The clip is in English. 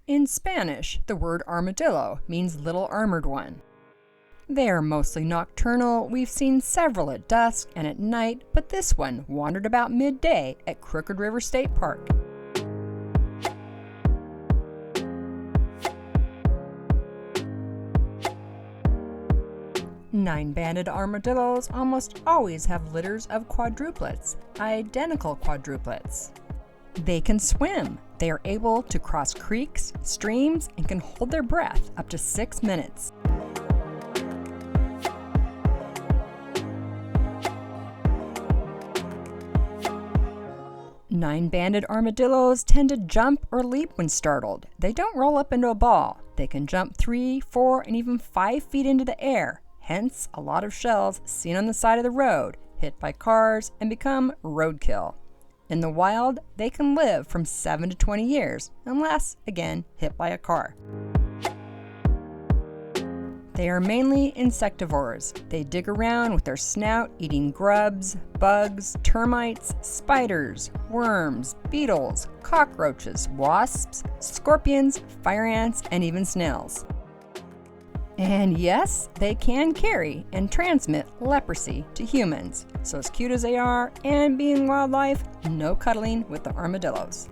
In Spanish, the word armadillo means little armored one. They are mostly nocturnal. We've seen several at dusk and at night, but this one wandered about midday at Crooked River State Park. Nine-banded armadillos almost always have litters of quadruplets, identical quadruplets. They can swim. They are able to cross creeks, streams, and can hold their breath up to 6 minutes. Nine-banded armadillos tend to jump or leap when startled. They don't roll up into a ball. They can jump 3, 4, and even 5 feet into the air. Hence, a lot of shells seen on the side of the road, hit by cars, and become roadkill. In the wild, they can live from 7 to 20 years, unless, again, hit by a car. They are mainly insectivores. They dig around with their snout, eating grubs, bugs, termites, spiders, worms, beetles, cockroaches, wasps, scorpions, fire ants, and even snails. And yes, they can carry and transmit leprosy to humans. So as cute as they are and being wildlife, no cuddling with the armadillos.